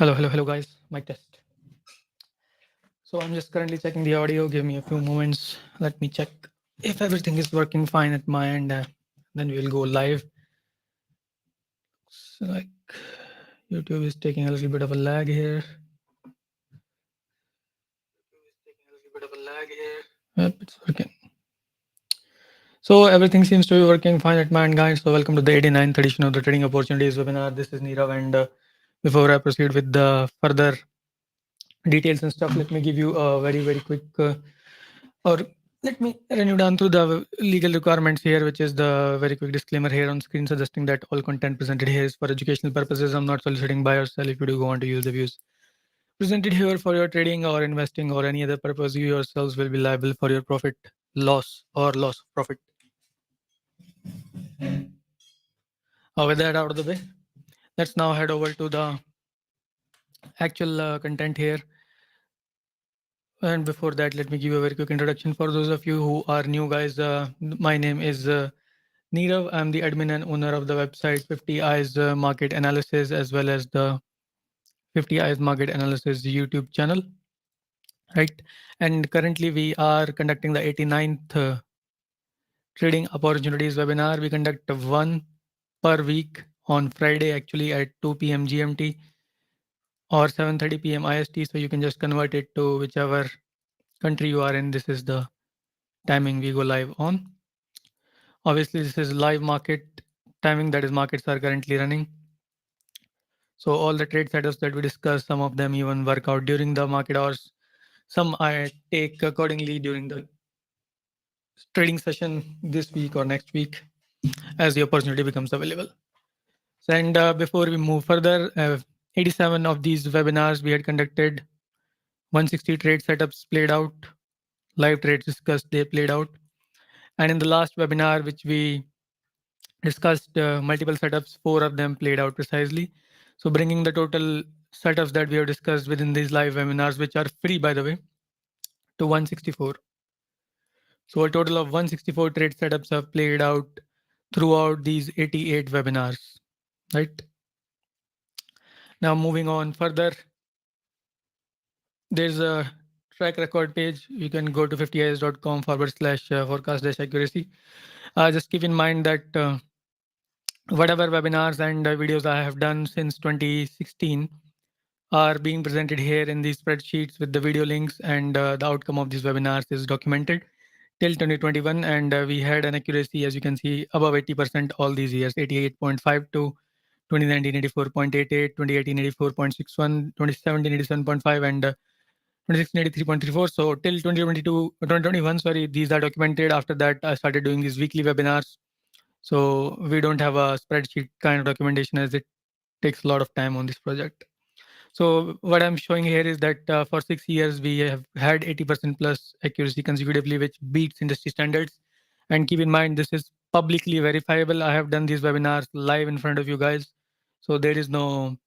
Hello guys, mic test. So I'm just currently checking the audio. Give me a few moments. Let me check if everything is working fine at my end. Then we will go live. So like YouTube is taking a little bit of a lag here. Yep, it's working. So everything seems to be working fine at my end, guys. So welcome to the 89th edition of the Trading Opportunities webinar. This is Nirav, and before I proceed with the further details and stuff, let me give you a very quick or let me run you down through the legal requirements here, which is the very quick disclaimer here on screen suggesting that all content presented here is for educational purposes. I'm not soliciting buy or sell. If you do want to use the views presented here for your trading or investing or any other purpose, you yourselves will be liable for your profit, loss, or loss of profit. With that out of the way, let's now head over to the actual content here. And before that, let me give you a very quick introduction for those of you who are new, guys. My name is Nirav. I'm the admin and owner of the website 50 Eyes Market Analysis, as well as the 50 Eyes Market Analysis YouTube channel. Right. And currently we are conducting the 89th Trading Opportunities webinar. We conduct one per week on Friday, actually at 2 PM GMT or 7:30 PM IST. So you can just convert it to whichever country you are in. This is the timing we go live on. Obviously, this is live market timing, that is markets are currently running. So all the trade setups that we discuss, some of them even work out during the market hours. Some I take accordingly during the trading session this week or next week as the opportunity becomes available. And before we move further, 87 of these webinars we had conducted, 160 trade setups played out, live trades discussed, they played out. And in the last webinar, which we discussed multiple setups, 4 of them played out precisely. So bringing the total setups that we have discussed within these live webinars, which are free by the way, to 164. So a total of 164 trade setups have played out throughout these 88 webinars, right? Now moving on further, there's a track record page. You can go to 50is.com/forecast-accuracy. Just keep in mind that whatever webinars and videos I have done since 2016 are being presented here in these spreadsheets with the video links, and the outcome of these webinars is documented till 2021, and we had an accuracy, as you can see, above 80% all these years. 88.52, 2019 84.88, 2018 84.61, 2017 87.5, and 2016 83.34. So till 2022 2021, sorry, these are documented. After that I started doing these weekly webinars, so we don't have a spreadsheet kind of documentation as it takes a lot of time on this project. So what I'm showing here is that for 6 years we have had 80% plus accuracy consecutively, which beats industry standards. And keep in mind, this is publicly verifiable. I have done these webinars live in front of you guys, so there is no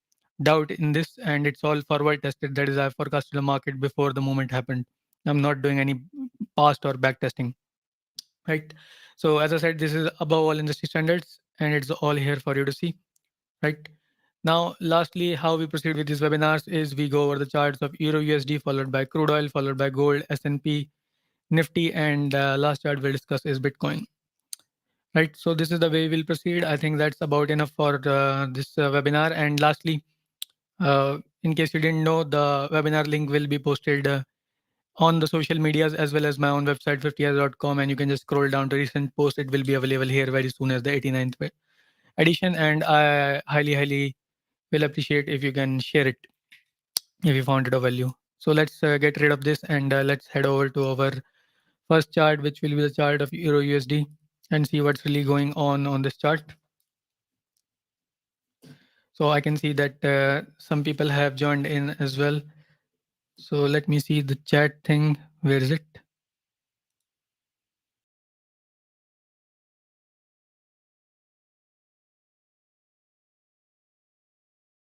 doubt in this, and it's all forward tested. That is, I forecasted the market before the moment happened. I'm not doing any past or back testing, right? So as I said, this is above all industry standards, and it's all here for you to see, right? Now, lastly, how we proceed with these webinars is we go over the charts of Euro USD, followed by crude oil, followed by gold, S&P, Nifty, and last chart we'll discuss is Bitcoin. Right. So this is the way we'll proceed. I think that's about enough for this webinar. And lastly, in case you didn't know, the webinar link will be posted on the social medias as well as my own website 50s.com, and you can just scroll down to recent post. It will be available here very soon as the 89th edition, and I highly will appreciate if you can share it if you found it of value. So let's get rid of this, and let's head over to our first chart, which will be the chart of Euro USD, and see what's really going on this chart. So I can see that some people have joined in as well. So let me see the chat thing. Where is it?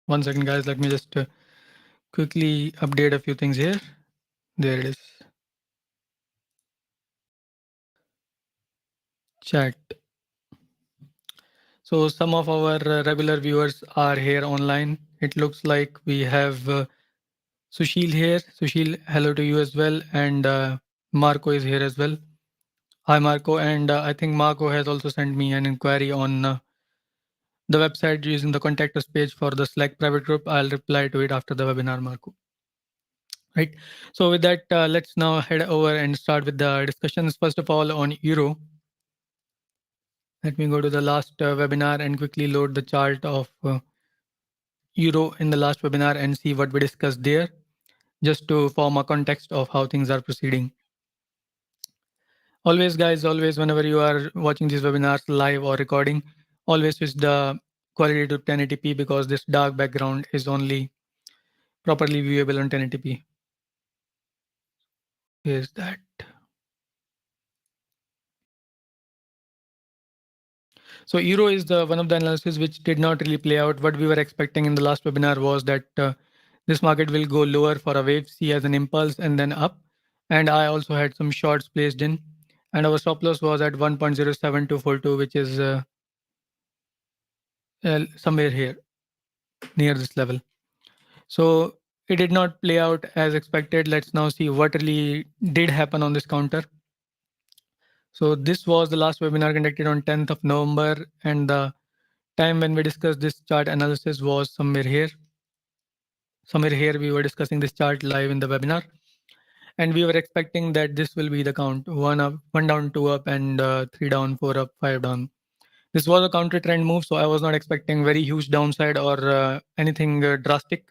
One second, guys. Let me just quickly update a few things here. There it is. Chat. So some of our regular viewers are here online. it looks like we have Sushil here. Sushil, hello to you as well. And Marco is here as well. Hi, Marco. And I think Marco has also sent me an inquiry on the website using the contact us page for the Slack private group. I'll reply to it after the webinar, Marco. Right. So with that, let's now head over and start with the discussions. First of all, on Euro. Let me go to the last webinar and quickly load the chart of Euro in the last webinar and see what we discussed there, just to form a context of how things are proceeding. Always, guys, always, whenever you are watching these webinars live or recording, always switch the quality to 1080p because this dark background is only properly viewable on 1080p. Here's that. So Euro is the one of the analysis which did not really play out. What we were expecting in the last webinar was that this market will go lower for a wave C as an impulse and then up. And I also had some shorts placed in. And our stop loss was at 1.07242, which is somewhere here near this level. So it did not play out as expected. Let's now see what really did happen on this counter. So this was the last webinar conducted on 10th of November, and the time when we discussed this chart analysis was somewhere here. Somewhere here we were discussing this chart live in the webinar, and we were expecting that this will be the count: one up, one down, two up, and three down, four up, five down. This was a counter trend move, so I was not expecting very huge downside or anything drastic.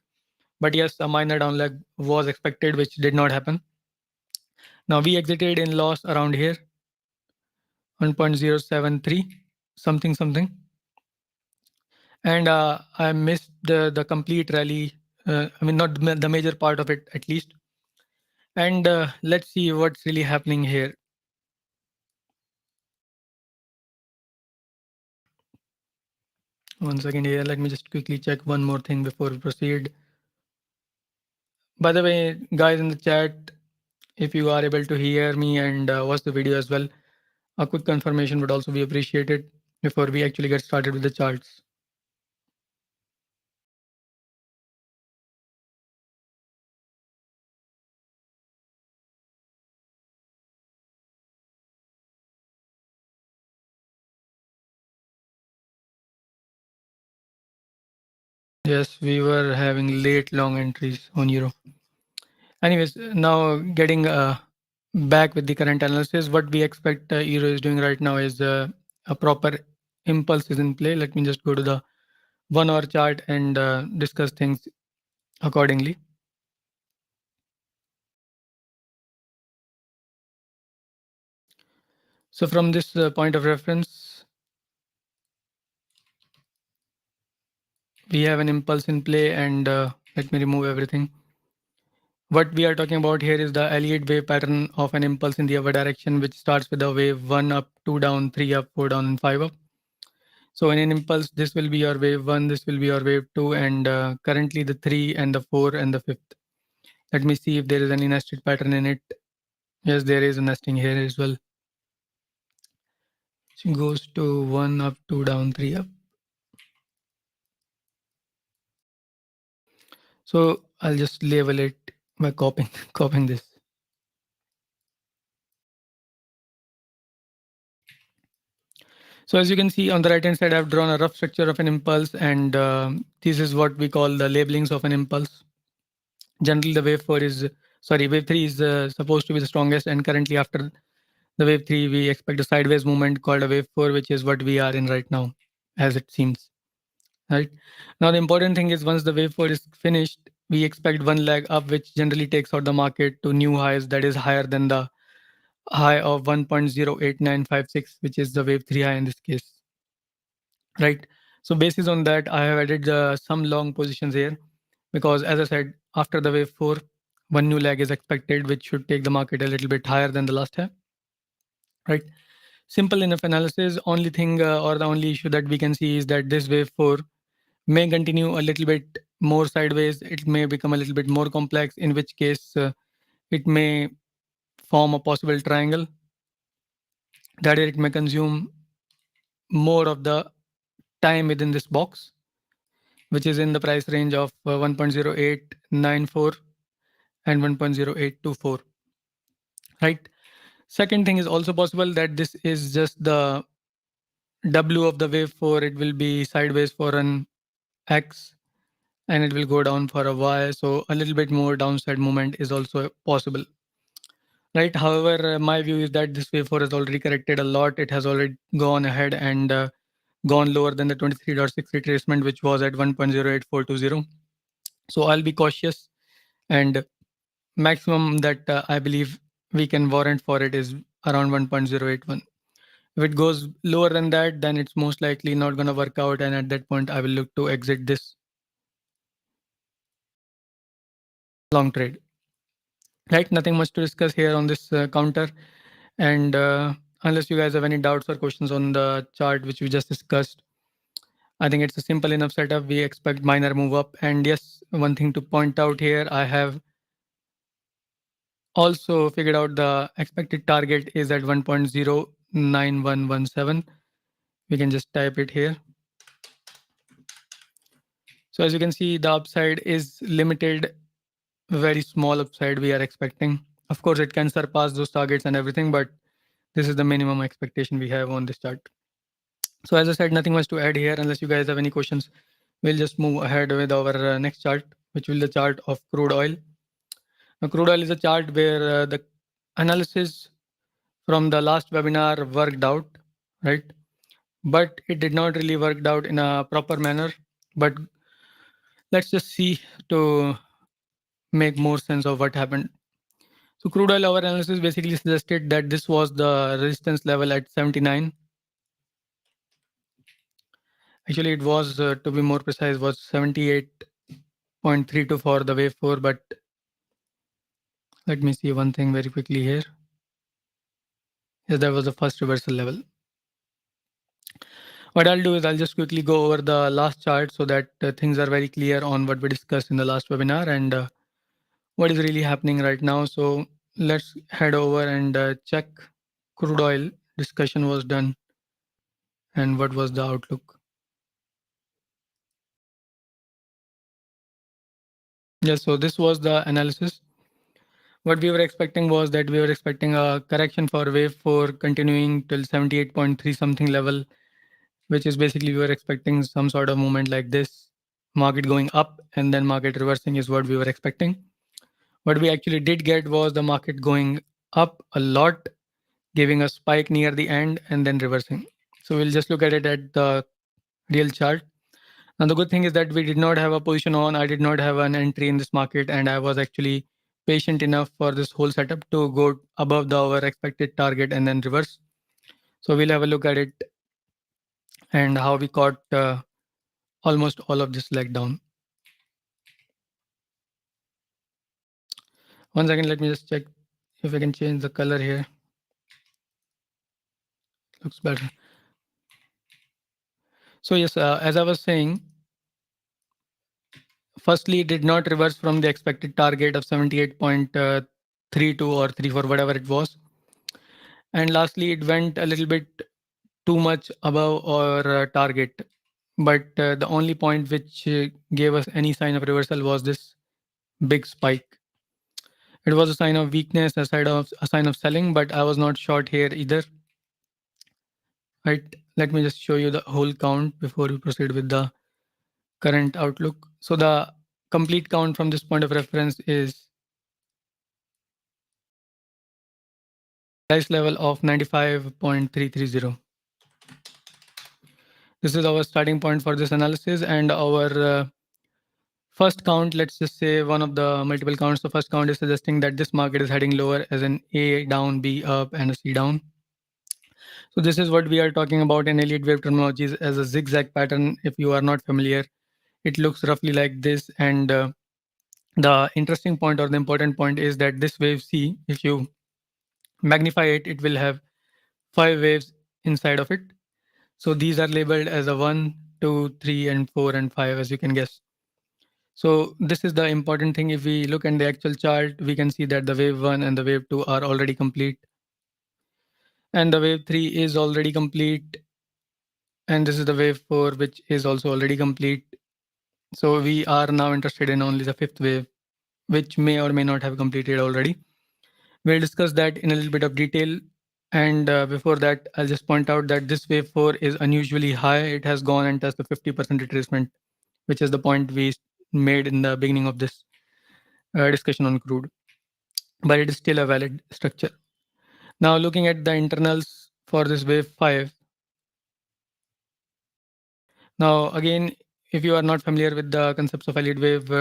But yes, a minor down leg was expected, which did not happen. Now we exited in loss around here, 1.073 something something, and I missed the complete rally. I mean, not the major part of it at least. And let's see what's really happening here. One second here. Let me just quickly check one more thing before we proceed. By the way, guys in the chat, if you are able to hear me and watch the video as well, a quick confirmation would also be appreciated before we actually get started with the charts. Yes, we were having late long entries on Euro. Anyways, now getting back with the current analysis, what we expect Euro is doing right now is a proper impulse is in play. Let me just go to the 1 hour chart and discuss things accordingly. So from this point of reference, we have an impulse in play, and let me remove everything. What we are talking about here is the Elliott wave pattern of an impulse in the other direction, which starts with a wave 1 up, 2 down, 3 up, 4 down, and 5 up. So in an impulse, this will be your wave 1, this will be your wave 2, and currently the 3 and the 4 and the 5th. Let me see if there is any nested pattern in it. Yes, there is a nesting here as well. It goes to 1 up, 2 down, 3 up. So I'll just label it by copying this. So as you can see on the right hand side, I've drawn a rough structure of an impulse, and this is what we call the labelings of an impulse. Generally, the wave 3 is supposed to be the strongest, and currently after the wave 3, we expect a sideways movement called a wave 4, which is what we are in right now, as it seems. Right now, the important thing is once the wave 4 is finished, we expect one leg up, which generally takes out the market to new highs that is higher than the high of 1.08956, which is the wave 3 high in this case. Right. So basis on that, I have added some long positions here because, as I said, after the wave 4, one new leg is expected, which should take the market a little bit higher than the last high. Right. Simple enough analysis. Only thing or the only issue that we can see is that this wave 4 may continue a little bit more sideways. It may become a little bit more complex, in which case it may form a possible triangle that it may consume more of the time within this box. which is in the price range of 1.0894 and 1.0824, right? Second thing is also possible that this is just the W of the wave 4. It will be sideways for an X and it will go down for a Y. So a little bit more downside movement is also possible, right? However, my view is that this wave 4 has already corrected a lot. It has already gone ahead and gone lower than the 23.6 retracement, which was at 1.08420. So I'll be cautious, and maximum that I believe we can warrant for it is around 1.081. If it goes lower than that, then it's most likely not going to work out. And at that point, I will look to exit this long trade. Right? Nothing much to discuss here on this counter. And unless you guys have any doubts or questions on the chart, which we just discussed, I think it's a simple enough setup. We expect minor move up. And yes, one thing to point out here, I have also figured out the expected target is at 1.09117. We can just type it here. So as you can see, the upside is limited, very small upside we are expecting. Of course, it can surpass those targets and everything, but this is the minimum expectation we have on this chart. So as I said, nothing much to add here unless you guys have any questions. We'll just move ahead with our next chart, which will be the chart of crude oil. Now, crude oil is a chart where the analysis from the last webinar worked out, right? But it did not really worked out in a proper manner. But let's just see to make more sense of what happened. So crude oil, our analysis basically suggested that this was the resistance level at 79. Actually, it was, to be more precise, was 78.32 for the wave 4. But let me see one thing very quickly here. Yes, that was the first reversal level. What I'll do is I'll just quickly go over the last chart so that things are very clear on what we discussed in the last webinar and what is really happening right now. So let's head over and check crude oil discussion was done and what was the outlook. Yes, so this was the analysis. What we were expecting was that we were expecting a correction for wave 4 continuing till 78.3 something level, which is basically we were expecting some sort of movement like this, market going up and then market reversing is what we were expecting. What we actually did get was the market going up a lot, giving a spike near the end and then reversing. So we'll just look at it at the real chart. And the good thing is that we did not have a position on. I did not have an entry in this market, and I was actually patient enough for this whole setup to go above our expected target and then reverse. So we'll have a look at it and how we caught almost all of this leg down. One second, let me just check if I can change the color here. Looks better. So yes, as I was saying, firstly, it did not reverse from the expected target of 78.32 or 34, whatever it was. And lastly, it went a little bit too much above our target. But the only point which gave us any sign of reversal was this big spike. It was a sign of weakness, a sign of selling, but I was not short here either. Right? Let me just show you the whole count before we proceed with the current outlook. So the complete count from this point of reference is price level of 95.330. This is our starting point for this analysis, and our first count, let's just say one of the multiple counts. The first count is suggesting that this market is heading lower as an A down, B up, and a C down. So this is what we are talking about in Elliott Wave terminologies as a zigzag pattern. If you are not familiar, it looks roughly like this. And the interesting point or the important point is that this wave C, if you magnify it, it will have 5 waves inside of it. So these are labeled as a 1, 2, 3, and 4, and 5, as you can guess. So this is the important thing. If we look at the actual chart, we can see that the wave 1 and the wave 2 are already complete. And the wave 3 is already complete. And this is the wave 4, which is also already complete. So we are now interested in only the fifth wave, which may or may not have completed already. We'll discuss that in a little bit of detail. And before that, I'll just point out that this wave 4 is unusually high. It has gone and touched the 50% retracement, which is the point we made in the beginning of this discussion on crude. But it is still a valid structure. Now, looking at the internals for this wave 5. Now, again, if you are not familiar with the concepts of Elliott Wave,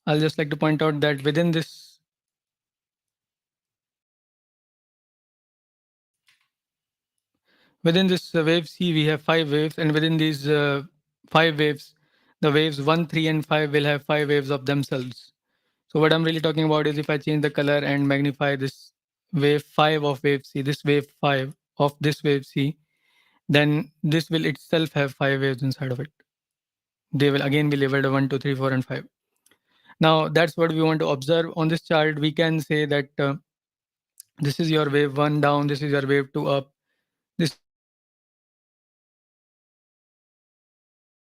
I'll just like to point out that within this wave C, we have 5 waves, and within these 5 waves, the waves 1, 3, and 5 will have 5 waves of themselves. So what I'm really talking about is if I change the color and magnify this wave 5 of wave C, this wave 5 of this wave C, then this will itself have 5 waves inside of it. They will again be labeled 1, 2, 3, 4, and 5. Now that's what we want to observe on this chart. We can say that this is your wave 1 down, this is your wave 2 up, this is your wave 3 up, this is your wave 4 down,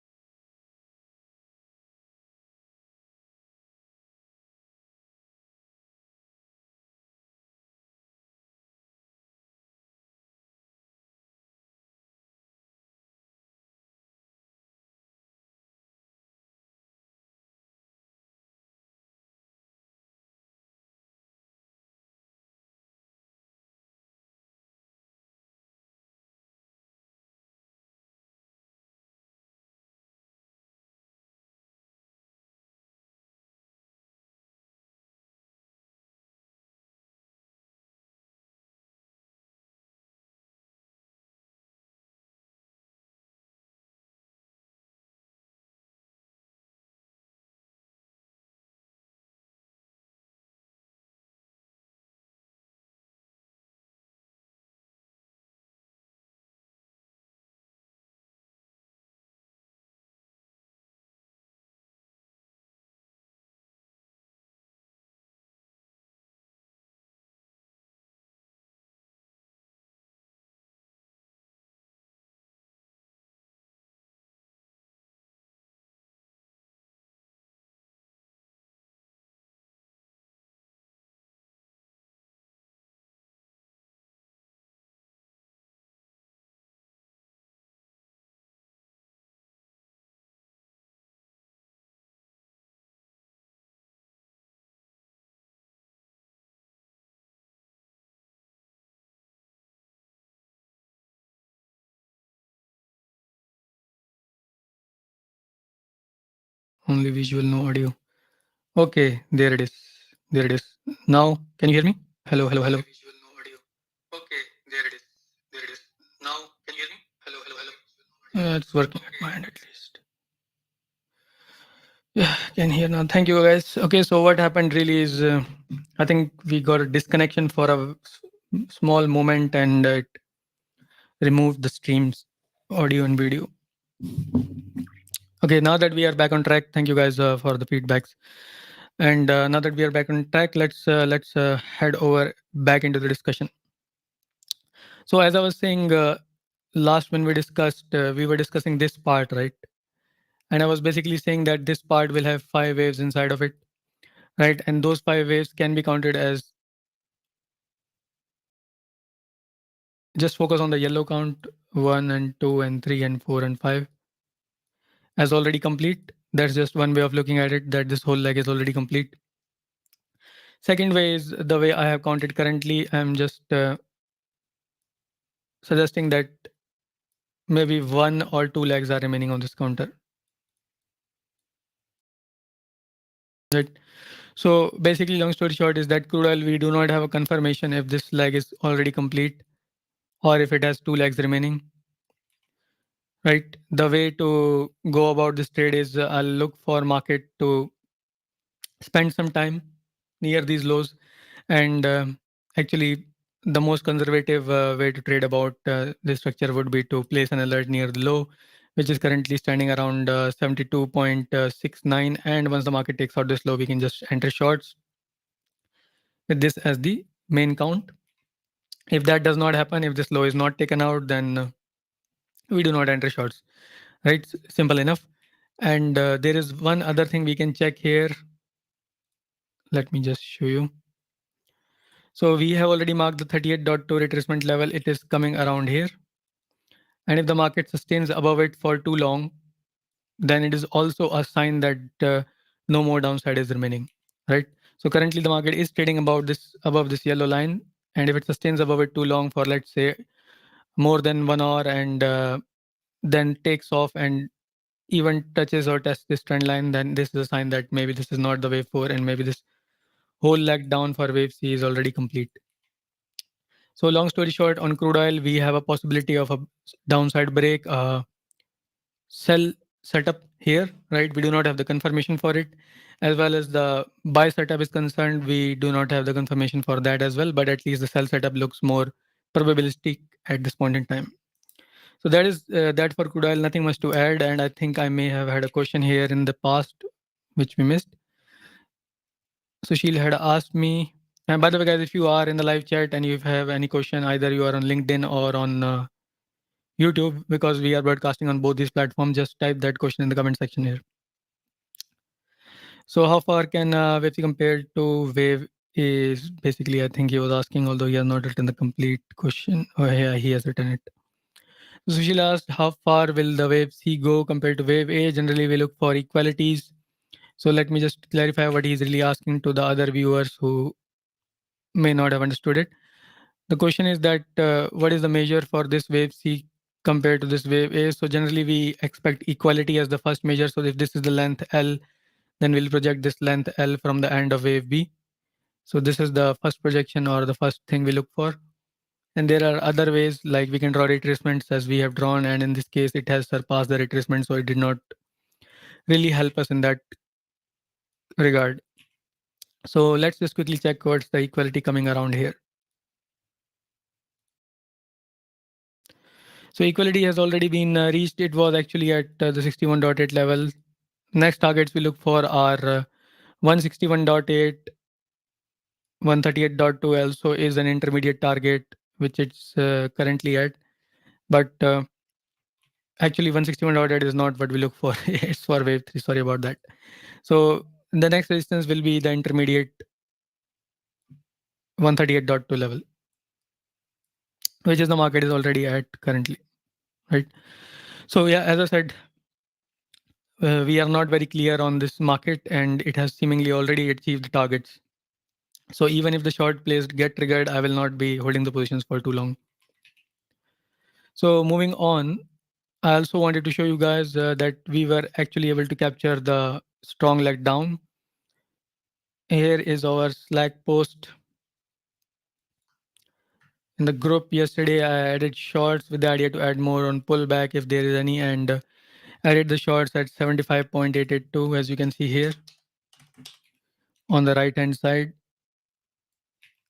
this is your wave 5 up, this is your wave 6 down, this is your wave 7 up, this is your wave 8 up, this is your wave 9 up, this is your wave 10 up, this is your wave 11 up, this is your wave 12 up, this is your wave 13 up, this is your wave 14 up, this is your wave 15 up, only visual, no audio. Okay, there it is. There it is. Now, can you hear me? Hello, hello, hello. Visual, no audio. Okay, there it is. There it is. Now, can you hear me? Hello, hello, hello. It's working at my end at least. Yeah, can hear now. Thank you, guys. Okay, so what happened really is I think we got a disconnection for a small moment and it removed the streams, audio and video. Okay, now that we are back on track, thank you guys for the feedbacks. And now that we are back on track, let's head over back into the discussion. So as I was saying last when we discussed, we were discussing this part, right? And I was basically saying that this part will have 5 waves inside of it, right? And those 5 waves can be counted as, just focus on the yellow count, 1 and 2 and 3 and 4 and 5 as already complete. That's just one way of looking at it, that this whole leg is already complete. Second way is the way I have counted currently. I'm just suggesting that maybe 1 or 2 legs are remaining on this counter. Right. So basically, long story short is that crude oil, we do not have a confirmation if this leg is already complete or if it has 2 legs remaining. Right. The way to go about this trade is I'll look for market to spend some time near these lows, and actually the most conservative way to trade about this structure would be to place an alert near the low, which is currently standing around 72.69, and once the market takes out this low, we can just enter shorts with this as the main count. If that does not happen, if this low is not taken out, then we do not enter shorts, right? Simple enough. And there is one other thing we can check here. Let me just show you. So we have already marked the 38.2 retracement level. It is coming around here. And if the market sustains above it for too long, then it is also a sign that no more downside is remaining, right? So currently the market is trading above this yellow line. And if it sustains above it too long for, let's say, more than 1 hour and then takes off and even touches or tests this trend line, then this is a sign that maybe this is not the wave 4 and maybe this whole leg down for wave C is already complete. So long story short, on crude oil, we have a possibility of a downside break, sell setup here, right? We do not have the confirmation for it. As well as the buy setup is concerned, we do not have the confirmation for that as well, but at least the sell setup looks more probabilistic at this point in time. So that is that for crude oil, nothing much to add. And I think I may have had a question here in the past, which we missed. So Sheil had asked me, and by the way, guys, if you are in the live chat and you have any question, either you are on LinkedIn or on YouTube, because we are broadcasting on both these platforms, just type that question in the comment section here. So how far can Wave C compare to Wave is basically, I think he was asking, although he has not written the complete question. Oh, yeah, he has written it. So Sushil asked, how far will the Wave C go compared to Wave A? Generally, we look for equalities. So let me just clarify what he's really asking to the other viewers who may not have understood it. The question is that what is the measure for this wave C compared to this wave A? So generally we expect equality as the first measure. So if this is the length L, then we'll project this length L from the end of wave B. So this is the first projection or the first thing we look for. And there are other ways, like we can draw retracements as we have drawn, and in this case it has surpassed the retracement, so it did not really help us in that regard. So let's just quickly check what's the equality coming around here. So equality has already been reached. It was actually at the 61.8 level. Next targets we look for are 161.8, 138.2 also is an intermediate target, which it's currently at. But actually 161.8 is not what we look for. It's for wave 3. Sorry about that. So the next resistance will be the intermediate 138.2 level, which is the market is already at currently, right? So yeah, as I said, we are not very clear on this market and it has seemingly already achieved the targets. So even if the short plays get triggered, I will not be holding the positions for too long. So moving on, I also wanted to show you guys that we were actually able to capture the strong leg down. Here is our Slack post. In the group yesterday, I added shorts with the idea to add more on pullback if there is any, and added the shorts at 75.882, as you can see here on the right hand side.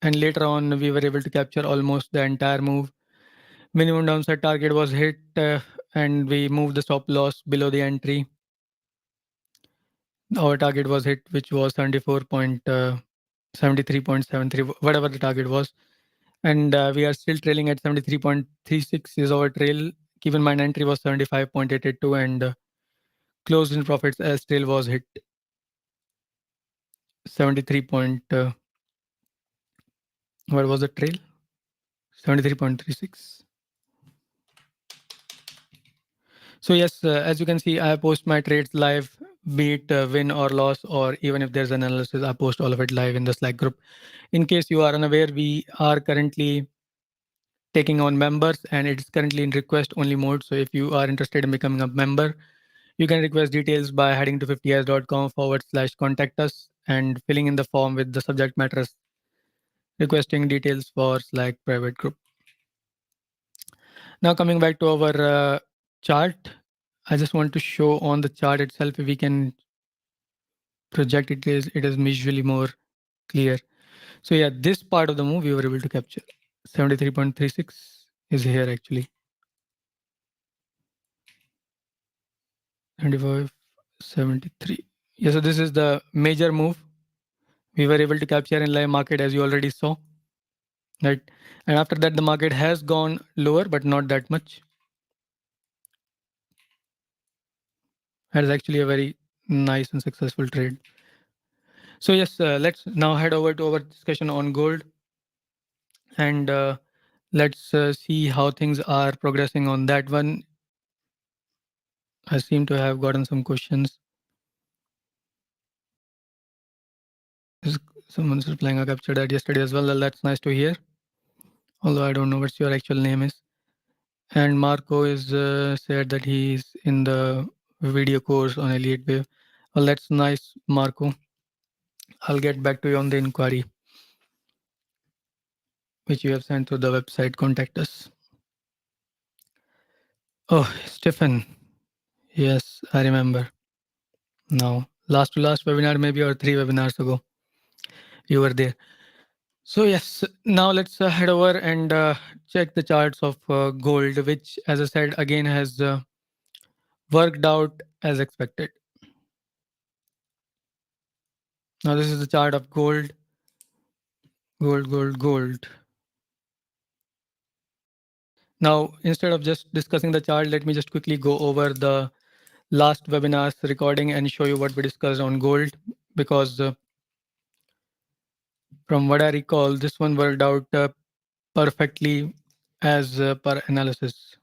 And later on, we were able to capture almost the entire move. Minimum downside target was hit, and we moved the stop loss below the entry. Our target was hit, which was 73.73, whatever the target was. And we are still trailing at 73.36 is our trail. Keep in mind, entry was 75.882 and closed in profits as trail was hit 73. What was the trail? 73.36. So yes, as you can see, I post my trades live, be it win or loss, or even if there's an analysis, I post all of it live in the Slack group. In case you are unaware, we are currently taking on members and it's currently in request only mode. So if you are interested in becoming a member, you can request details by heading to 50s.com/contact us and filling in the form with the subject matters requesting details for Slack private group. Now coming back to our chart, I just want to show on the chart itself if we can project it is visually more clear. So yeah, this part of the move we were able to capture. 73.36 is here actually. 75, 73. Yeah, so this is the major move we were able to capture in live market, as you already saw, right? And after that, the market has gone lower, but not that much. That is actually a very nice and successful trade. So yes, let's now head over to our discussion on gold, and let's see how things are progressing on that one. I seem to have gotten some questions. Someone's replying, I captured that yesterday as well. That's nice to hear. Although I don't know what's your actual name is. And Marco is said that he's in the video course on Elliott Wave. Well, that's nice, Marco. I'll get back to you on the inquiry which you have sent to the website. Contact us. Oh, Stephen. Yes, I remember. Now, last to last webinar, maybe, or 3 webinars ago, you were there. So yes, now let's head over and check the charts of gold, which, as I said, again has worked out as expected. Now this is the chart of gold. Gold. Now, instead of just discussing the chart, let me just quickly go over the last webinar's recording and show you what we discussed on gold, because from what I recall, this one worked out perfectly as per analysis.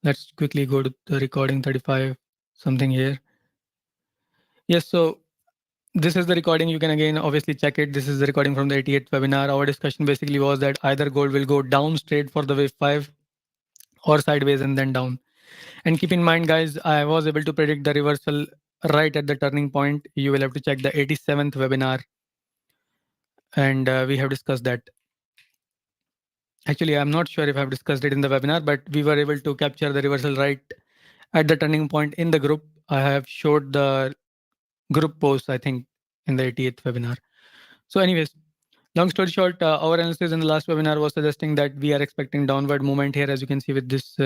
Let's quickly go to the recording 35 something here. Yes, so this is the recording. You can again obviously check it. This is the recording from the 88th webinar. Our discussion basically was that either gold will go down straight for the wave 5 or sideways and then down. And keep in mind, guys, I was able to predict the reversal right at the turning point. You will have to check the 87th webinar, and we have discussed that. Actually, I'm not sure if I've discussed it in the webinar, but we were able to capture the reversal right at the turning point in the group. I have showed the group post, I think, in the 88th webinar. So anyways, long story short, our analysis in the last webinar was suggesting that we are expecting downward movement here, as you can see with this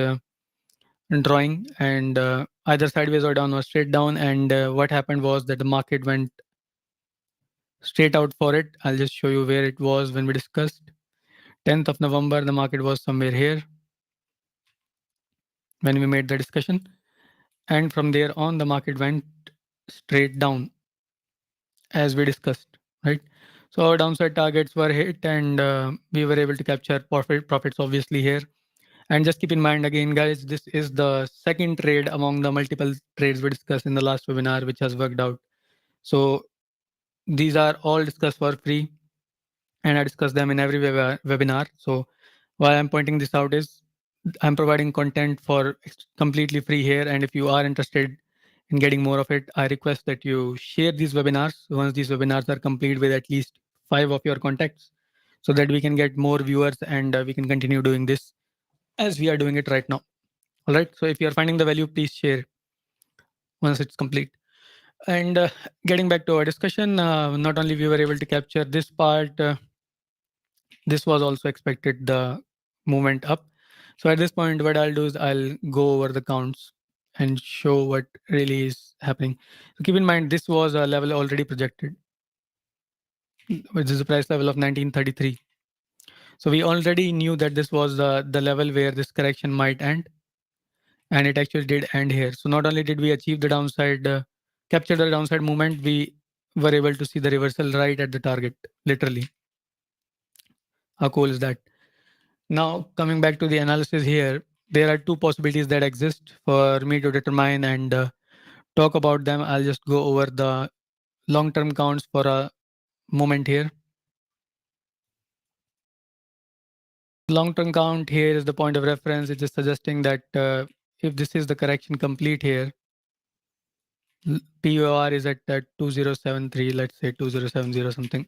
drawing, and either sideways or down or straight down. And what happened was that the market went straight out for it. I'll just show you where it was when we discussed. 10th of November, the market was somewhere here when we made the discussion. And from there on, the market went straight down as we discussed, right? So our downside targets were hit, and we were able to capture profits obviously here. And just keep in mind again, guys, this is the second trade among the multiple trades we discussed in the last webinar, which has worked out. So these are all discussed for free, and I discuss them in every webinar. So why I'm pointing this out is I'm providing content for completely free here. And if you are interested in getting more of it, I request that you share these webinars once these webinars are complete with at least 5 of your contacts, so that we can get more viewers, and we can continue doing this as we are doing it right now. All right. So if you're finding the value, please share once it's complete. And getting back to our discussion, not only we were able to capture this part, this was also expected, the movement up. So at this point, what I'll do is I'll go over the counts and show what really is happening. So keep in mind, this was a level already projected, which is the price level of 1933. So we already knew that this was the level where this correction might end, and it actually did end here. So not only did we achieve the downside, capture the downside movement, we were able to see the reversal right at the target, literally. How cool is that? Now, coming back to the analysis here, there are two possibilities that exist for me to determine and talk about them. I'll just go over the long-term counts for a moment here. Long-term count here is the point of reference. It is suggesting that if this is the correction complete here, POR is at 2073, let's say 2070 something.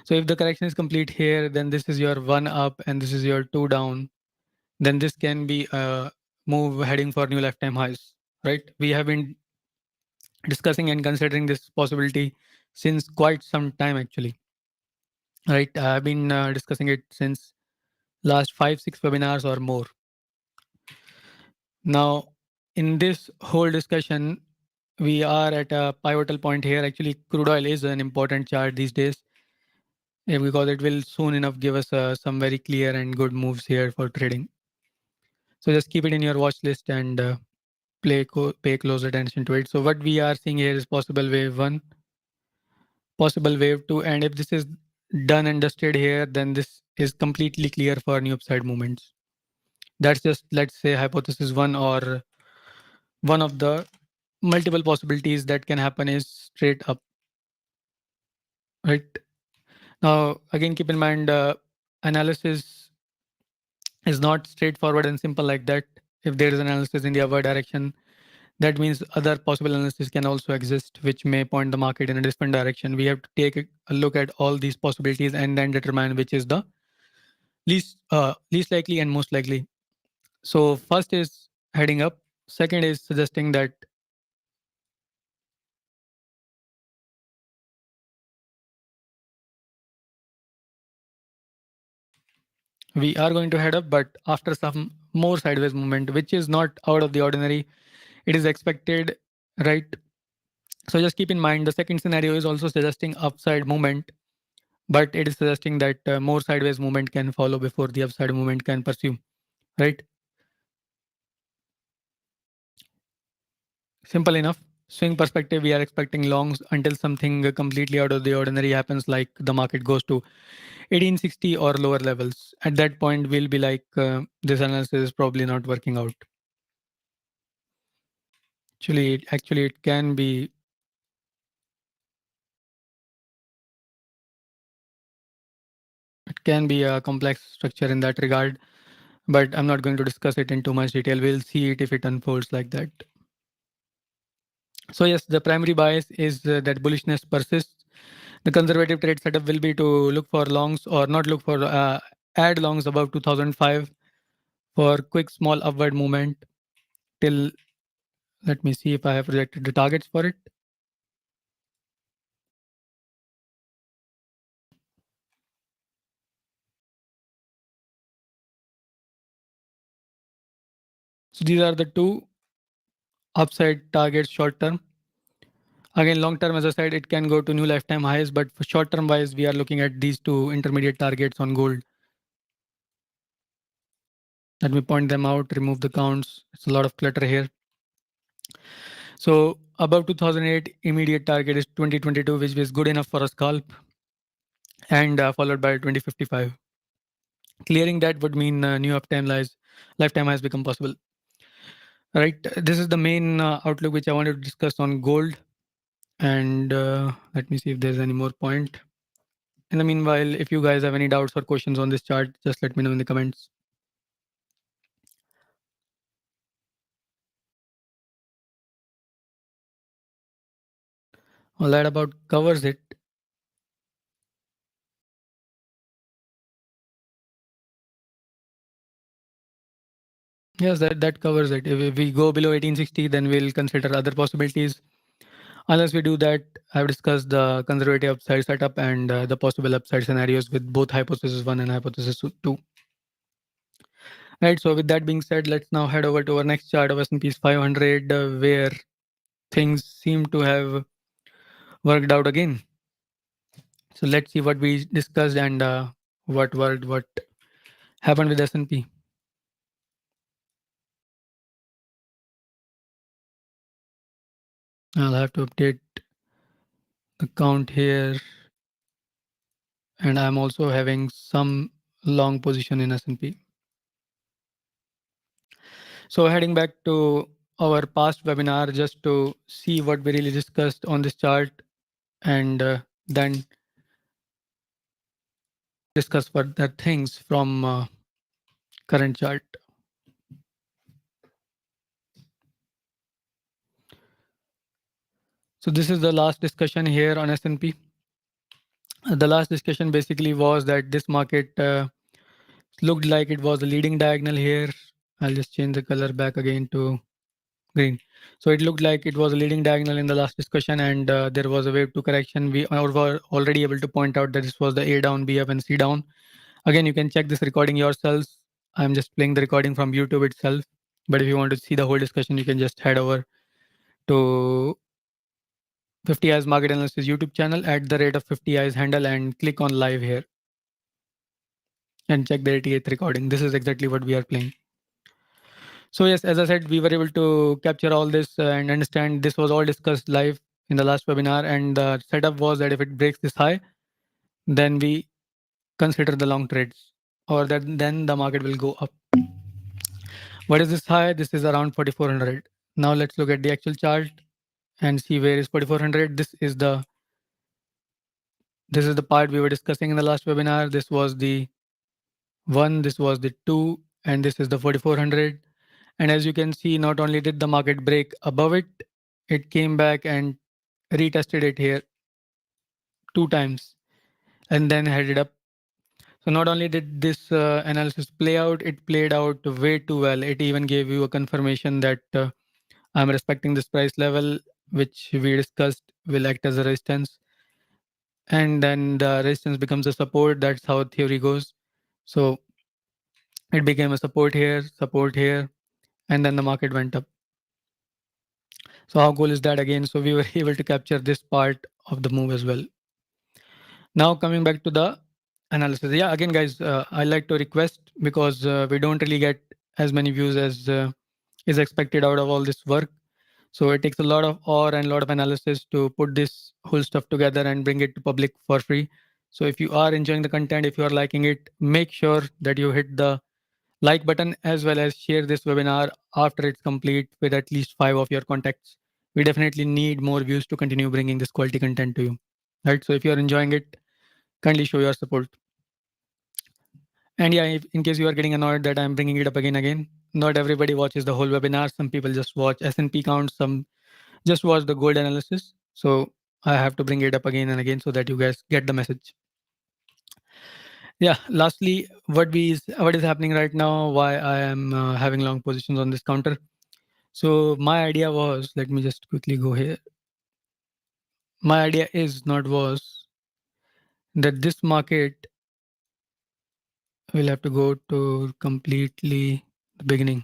So if the correction is complete here, then this is your 1 up and this is your 2 down. Then this can be a move heading for new lifetime highs, right? We have been discussing and considering this possibility since quite some time, actually, right? I've been discussing it since last 5-6 webinars or more. Now, in this whole discussion, we are at a pivotal point here. Actually, crude oil is an important chart these days, because it will soon enough give us some very clear and good moves here for trading. So just keep it in your watch list, and pay close attention to it. So what we are seeing here is possible wave 1, possible wave 2, and if this is done and dusted here, then this is completely clear for new upside movements. That's just, let's say, hypothesis 1, or one of the multiple possibilities that can happen is straight up, right? Now, again, keep in mind, analysis is not straightforward and simple like that. If there is analysis in the upward direction, that means other possible analysis can also exist, which may point the market in a different direction. We have to take a look at all these possibilities and then determine which is the least likely and most likely. So first is heading up. Second is suggesting that we are going to head up, but after some more sideways movement, which is not out of the ordinary. It is expected, right? So just keep in mind the second scenario is also suggesting upside movement, but it is suggesting that more sideways movement can follow before the upside movement can pursue, right? Simple enough. Swing perspective, we are expecting longs until something completely out of the ordinary happens, like the market goes to 1860 or lower levels. At that point, we'll be like, this analysis is probably not working out. Actually, it can be. It can be a complex structure in that regard, but I'm not going to discuss it in too much detail. We'll see it if it unfolds like that. So yes, the primary bias is that bullishness persists. The conservative trade setup will be to look for longs, or not look for, add longs above 2005 for quick small upward movement till, let me see if I have projected the targets for it. So these are the two upside targets short term. Again, long term, as I said, it can go to new lifetime highs, but for short term wise, we are looking at these two intermediate targets on gold. Let me point them out, remove the counts. It's a lot of clutter here. So above 2008, immediate target is 2022, which is good enough for a scalp, and followed by 2055. Clearing that would mean new lifetime highs become possible. Right. This is the main outlook which I wanted to discuss on gold. And let me see if there's any more point. In the meanwhile, if you guys have any doubts or questions on this chart, just let me know in the comments. Well, that about covers it. Yes, that covers it. If we go below 1860, then we'll consider other possibilities. Unless we do that, I've discussed the conservative upside setup and the possible upside scenarios with both hypothesis 1 and hypothesis 2. Right. So with that being said, let's now head over to our next chart of S&P 500, where things seem to have worked out again. So let's see what we discussed and what worked, what happened with S&P. I'll have to update the count here, and I'm also having some long position in S&P. So heading back to our past webinar just to see what we really discussed on this chart, and then discuss further things from current chart. So this is the last discussion here on S&P. The last discussion basically was that this market looked like it was a leading diagonal here. I'll just change the color back again to green. So it looked like it was a leading diagonal in the last discussion, and there was a wave 2 correction. We were already able to point out that this was the A down, B up, and C down. Again, you can check this recording yourselves. I'm just playing the recording from YouTube itself. But if you want to see the whole discussion, you can just head over to 50 Eyes Market Analysis YouTube channel at the rate of 50 Eyes handle and click on live here and check the 88th recording. This is exactly what we are playing. So yes, as I said, we were able to capture all this and understand this was all discussed live in the last webinar. And the setup was that if it breaks this high, then we consider the long trades, or that then the market will go up. What is this high? This is around 4400. Now let's look at the actual chart and see where is 4400. This is the part we were discussing in the last webinar. This was the 1, this was the 2, and this is the 4400. And as you can see, not only did the market break above it, it came back and retested it here 2 times and then headed up. So not only did this analysis play out, it played out way too well. It even gave you a confirmation that I'm respecting this price level, which we discussed will act as a resistance. And then the resistance becomes a support. That's how theory goes. So it became a support here, and then the market went up. So how cool is that again? So we were able to capture this part of the move as well. Now coming back to the analysis. Yeah, again, guys, I like to request because we don't really get as many views as is expected out of all this work. So it takes a lot of ore and a lot of analysis to put this whole stuff together and bring it to public for free. So if you are enjoying the content, if you are liking it, make sure that you hit the like button as well as share this webinar after it's complete with at least 5 of your contacts. We definitely need more views to continue bringing this quality content to you. Right. So if you are enjoying it, kindly show your support. And yeah, if, in case you are getting annoyed that I'm bringing it up again, not everybody watches the whole webinar. Some people just watch S&P counts, some just watch the gold analysis. So I have to bring it up again and again so that you guys get the message. Yeah. Lastly, what is happening right now? Why I am having long positions on this counter? So my idea was, let me just quickly go here. My idea is not was that this market will have to go to completely the beginning.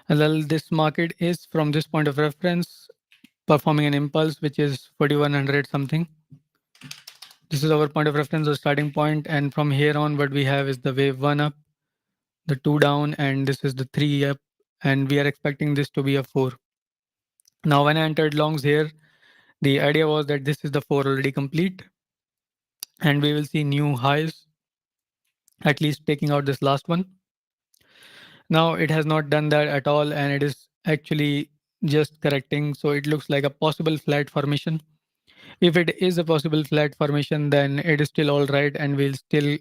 And well, this market is from this point of reference performing an impulse which is 4100 something. This is our point of reference or starting point, and from here on what we have is the wave 1 up, the 2 down, and this is the 3 up, and we are expecting this to be a 4. Now when I entered longs here, the idea was that this is the 4 already complete and we will see new highs, at least taking out this last one. Now it has not done that at all, and it is actually just correcting. So it looks like a possible flat formation. If it is a possible flat formation, then it is still all right, and we'll still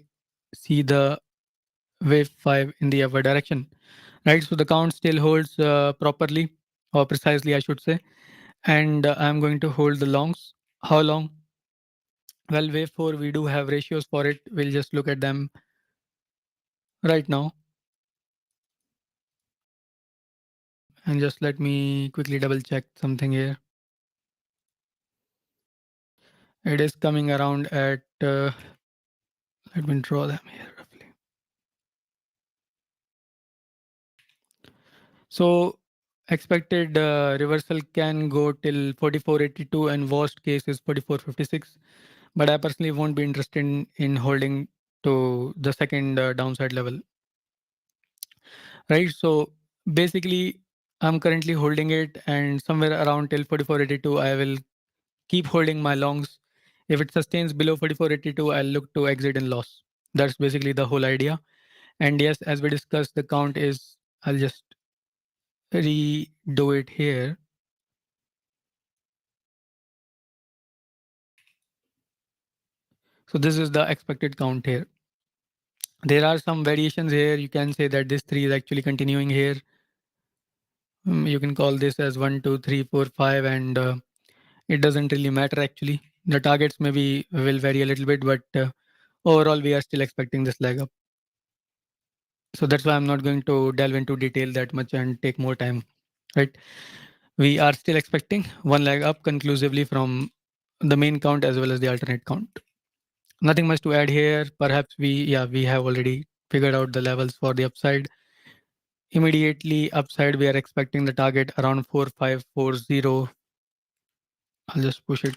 see the wave 5 in the upward direction, right? So the count still holds properly or precisely, I should say. And I'm going to hold the longs. How long? Well, wave 4, we do have ratios for it. We'll just look at them right now. And just let me quickly double check something here. It is coming around at, let me draw them here roughly. So expected reversal can go till 4482 and worst case is 4456. But I personally won't be interested in holding to the second downside level, right? So basically, I'm currently holding it, and somewhere around till 4482, I will keep holding my longs. If it sustains below 4482, I'll look to exit in loss. That's basically the whole idea. And yes, as we discussed, the count is, I'll just redo it here. So this is the expected count here. There are some variations here. You can say that this 3 is actually continuing here. You can call this as 1, 2, 3, 4, 5, and it doesn't really matter actually. The targets maybe will vary a little bit, but overall we are still expecting this leg up. So that's why I'm not going to delve into detail that much and take more time, right? We are still expecting one leg up conclusively from the main count as well as the alternate count. Nothing much to add here. Perhaps we have already figured out the levels for the upside. Immediately upside, we are expecting the target around 4540. I'll just push it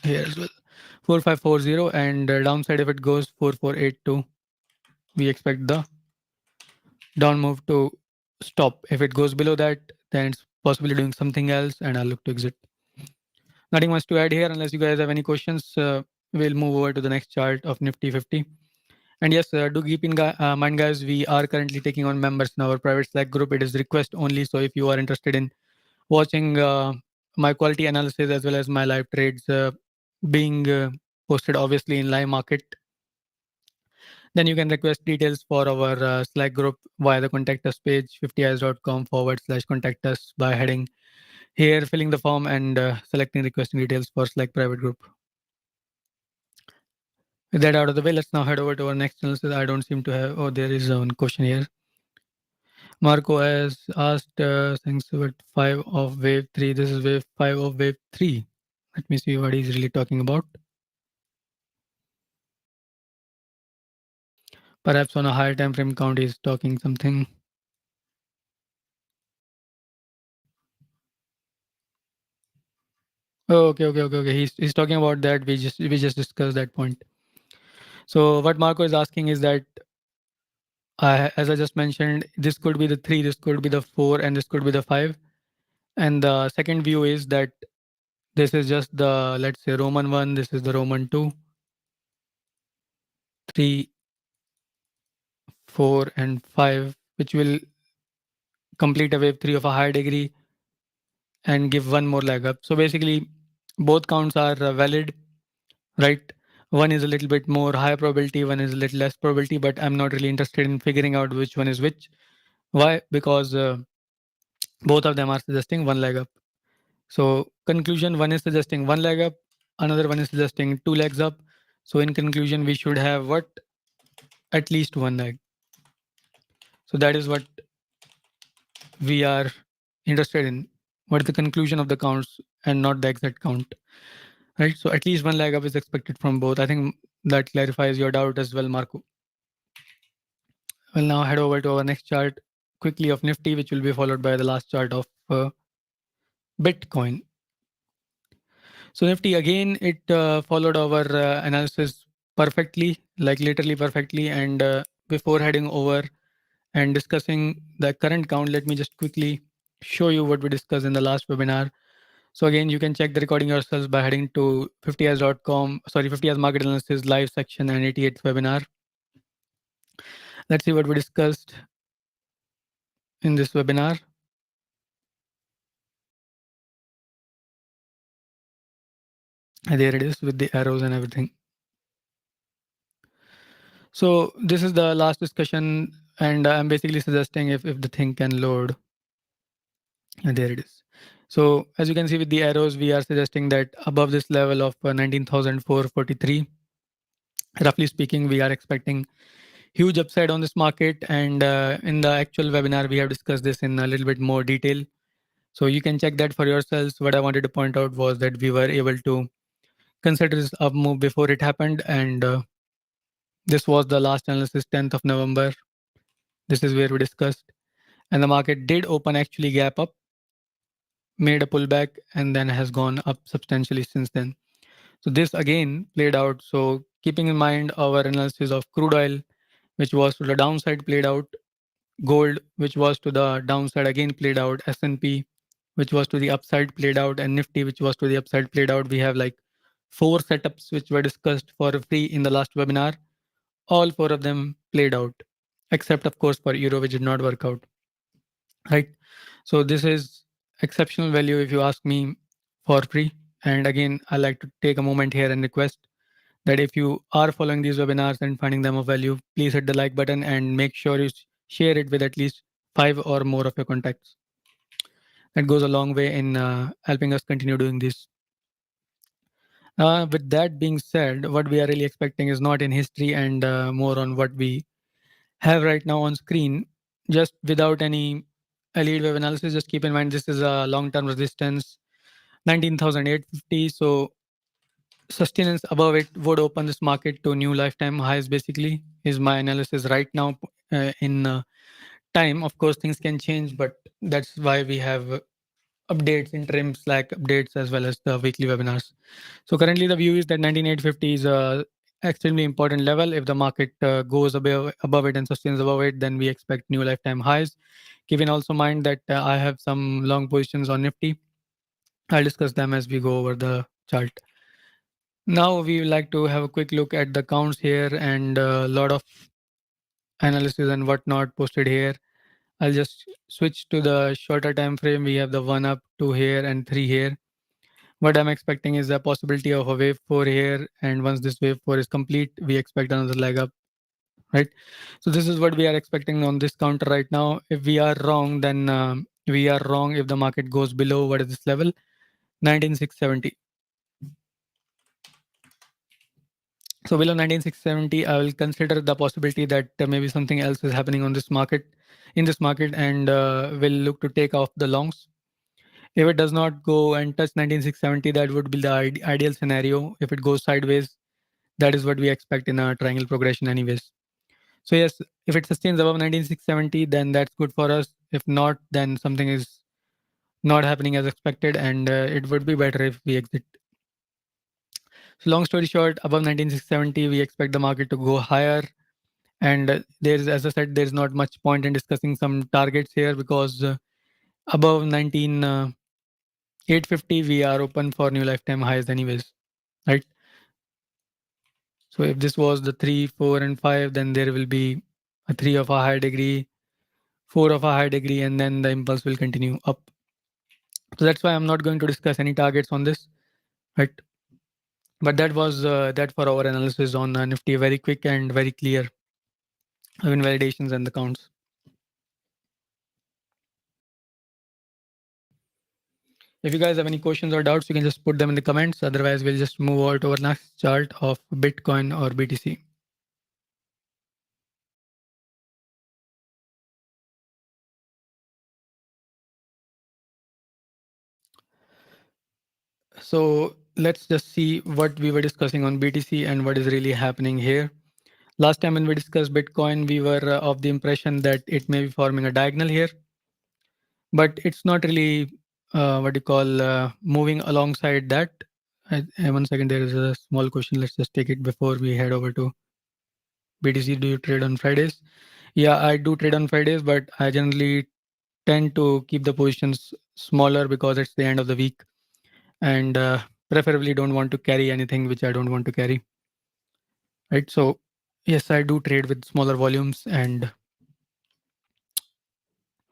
here as well. 4540, and downside if it goes 4482, we expect the down move to stop. If it goes below that, then it's possibly doing something else, and I'll look to exit. Nothing much to add here, unless you guys have any questions. We'll move over to the next chart of Nifty 50. And yes, do keep in mind, guys, we are currently taking on members in our private Slack group. It is request only. So if you are interested in watching my quality analysis as well as my live trades being posted, obviously, in live market, then you can request details for our Slack group via the contact us page, 50eyes.com/contact us by heading here, filling the form, and selecting requesting details for Slack private group. With that out of the way, let's now head over to our next analysis. I don't seem to have. Oh, there is one question here. Marco has asked, thanks for 5 of wave 3. This is wave 5 of wave 3. Let me see what he's really talking about. Perhaps on a higher time frame count, he's talking something. Oh, okay. He's talking about that. We just discussed that point. So what Marco is asking is that, as I just mentioned, this could be the 3, this could be the 4, and this could be the 5. And the second view is that this is just the, let's say, Roman 1, this is the Roman 2, 3, 4, and 5, which will complete a wave 3 of a higher degree and give one more leg up. So basically, both counts are valid, right? One is a little bit more high probability, one is a little less probability, but I'm not really interested in figuring out which one is which. Why? Because both of them are suggesting one leg up. So conclusion, one is suggesting one leg up, another one is suggesting 2 legs up. So in conclusion, we should have what? At least one leg. So that is what we are interested in. What is the conclusion of the counts and not the exact count, right? So at least one leg up is expected from both. I think that clarifies your doubt as well, Marco. We'll now head over to our next chart quickly of Nifty, which will be followed by the last chart of Bitcoin. So Nifty, again, it followed our analysis perfectly, like literally perfectly. And before heading over and discussing the current count, let me just quickly show you what we discussed in the last webinar. So again, you can check the recording yourselves by heading to 50eyes.com, sorry, 50eyes Market Analysis live section and 88th webinar. Let's see what we discussed in this webinar. And there it is with the arrows and everything. So this is the last discussion, and I'm basically suggesting if the thing can load. And there it is. So as you can see with the arrows, we are suggesting that above this level of 19,443, roughly speaking, we are expecting huge upside on this market. And in the actual webinar, we have discussed this in a little bit more detail. So you can check that for yourselves. What I wanted to point out was that we were able to consider this up move before it happened. And this was the last analysis, 10th of November. This is where we discussed. And the market did open actually gap up, made a pullback, and then has gone up substantially since then. So this again played out. So keeping in mind our analysis of crude oil, which was to the downside, played out. Gold, which was to the downside, again played out. S&P, which was to the upside, played out. And Nifty, which was to the upside, played out. We have like 4 setups which were discussed for free in the last webinar. All 4 of them played out, except of course for Euro, which did not work out, right? So this is exceptional value if you ask me, for free. And again, I like to take a moment here and request that if you are following these webinars and finding them of value, please hit the like button and make sure you share it with at least 5 or more of your contacts. That goes a long way in helping us continue doing this. With that being said, what we are really expecting is not in history and more on what we have right now on screen, just without any Elliott Wave analysis. Just keep in mind this is a long-term resistance, 19,850. So sustenance above it would open this market to new lifetime highs, basically, is my analysis right now in time. Of course, things can change, but that's why we have updates, interim Slack updates, as well as the weekly webinars. So currently the view is that 19,850 is extremely important level. If the market goes above it and sustains above it, then we expect new lifetime highs. Keep in also mind that I have some long positions on Nifty. I'll discuss them as we go over the chart. Now we would like to have a quick look at the counts here and a lot of analysis and whatnot posted here. I'll just switch to the shorter time frame. We have the 1 up, 2 here, and 3 here. What I'm expecting is the possibility of a wave 4 here, and once this wave 4 is complete, we expect another leg up, right? So this is what we are expecting on this counter right now. If we are wrong, then we are wrong if the market goes below what is this level, 19670. So below 19670, I will consider the possibility that maybe something else is happening on this market, in this market, and will look to take off the longs. If it does not go and touch 19670, that would be the ideal scenario. If it goes sideways, that is what we expect in a triangle progression anyways. So yes, if it sustains above 19670, then that's good for us. If not, then something is not happening as expected, and it would be better if we exit. So long story short, above 19670, we expect the market to go higher. And there's, as I said, there's not much point in discussing some targets here because above 19850, we are open for new lifetime highs anyways, right? So if this was the 3, 4, and 5, then there will be a 3 of a high degree, 4 of a high degree, and then the impulse will continue up. So that's why I'm not going to discuss any targets on this, right? But that was that for our analysis on Nifty, very quick and very clear invalidations and the counts. If you guys have any questions or doubts, you can just put them in the comments. Otherwise, we'll just move on to our next chart of Bitcoin or BTC. So let's just see what we were discussing on BTC and what is really happening here. Last time when we discussed Bitcoin, we were of the impression that it may be forming a diagonal here, but it's not really what you call moving alongside that. 1 second, there is a small question. Let's just take it before we head over to BTC. Do you trade on Fridays? Yeah, I do trade on Fridays, but I generally tend to keep the positions smaller because it's the end of the week, and preferably don't want to carry anything which I don't want to carry, right? So yes, I do trade with smaller volumes and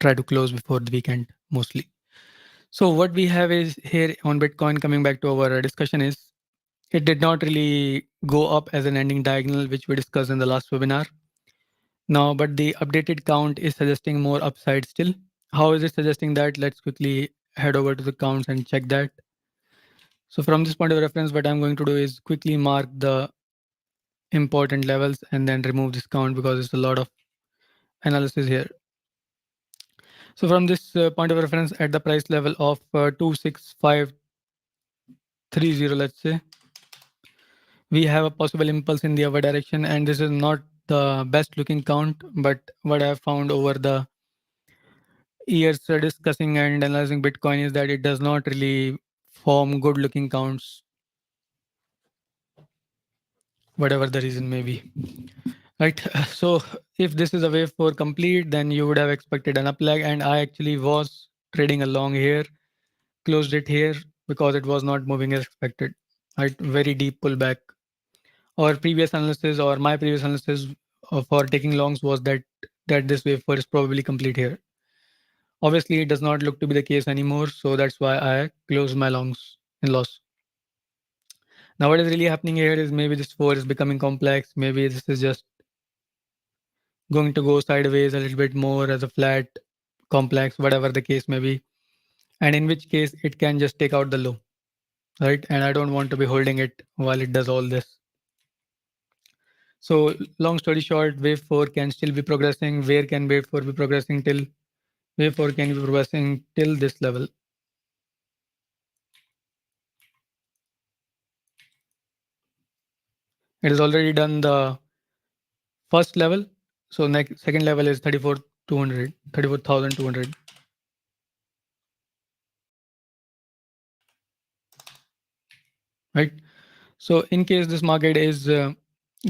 try to close before the weekend mostly. So what we have is here on Bitcoin, coming back to our discussion, is it did not really go up as an ending diagonal, which we discussed in the last webinar. Now, but the updated count is suggesting more upside still. How is it suggesting that? Let's quickly head over to the counts and check that. So from this point of reference, what I'm going to do is quickly mark the important levels and then remove this count because it's a lot of analysis here. So from this point of reference at the price level of 26530, let's say, we have a possible impulse in the other direction, and this is not the best looking count, but what I've found over the years discussing and analyzing Bitcoin is that it does not really form good looking counts, whatever the reason may be, right? So if this is a wave 4 complete, then you would have expected an up leg, and I actually was trading along here, closed it here because it was not moving as expected, right? Very deep pullback. Our previous analysis, or my previous analysis for taking longs, was that this wave 4 is probably complete here. Obviously, it does not look to be the case anymore, so that's why I closed my longs in loss. Now, what is really happening here is maybe this 4 is becoming complex. Maybe this is just going to go sideways a little bit more as a flat, complex, whatever the case may be. And in which case, it can just take out the low, right? And I don't want to be holding it while it does all this. So long story short, wave 4 can still be progressing. Where can wave 4 be progressing till? Wave 4 can be progressing till this level. It has already done the first level. So next second level is 34,200, 34,200. Right. So in case this market is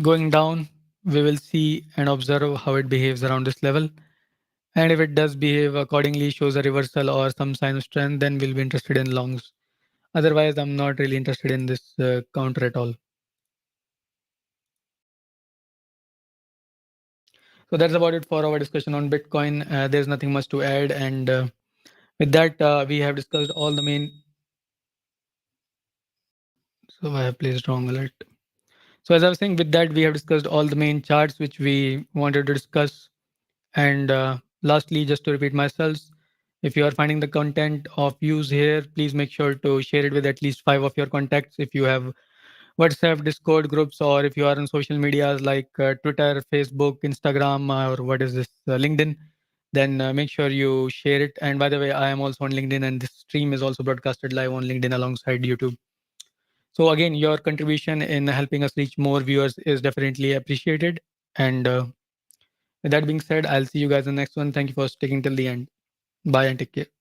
going down, we will see and observe how it behaves around this level. And if it does behave accordingly, shows a reversal or some sign of strength, then we'll be interested in longs. Otherwise, I'm not really interested in this counter at all. So that's about it for our discussion on Bitcoin. There's nothing much to add. And with that, we have discussed all the main. So I have placed wrong alert. So as I was saying, with that, we have discussed all the main charts which we wanted to discuss. And lastly, just to repeat myself, if you are finding the content of use here, please make sure to share it with at least 5 of your contacts. If you have WhatsApp, Discord groups, or if you are on social medias like Twitter, Facebook, Instagram, or what is this, LinkedIn, then make sure you share it. And by the way, I am also on LinkedIn, and this stream is also broadcasted live on LinkedIn alongside YouTube. So again, your contribution in helping us reach more viewers is definitely appreciated. And with that being said, I'll see you guys in the next one. Thank you for sticking till the end. Bye and take care.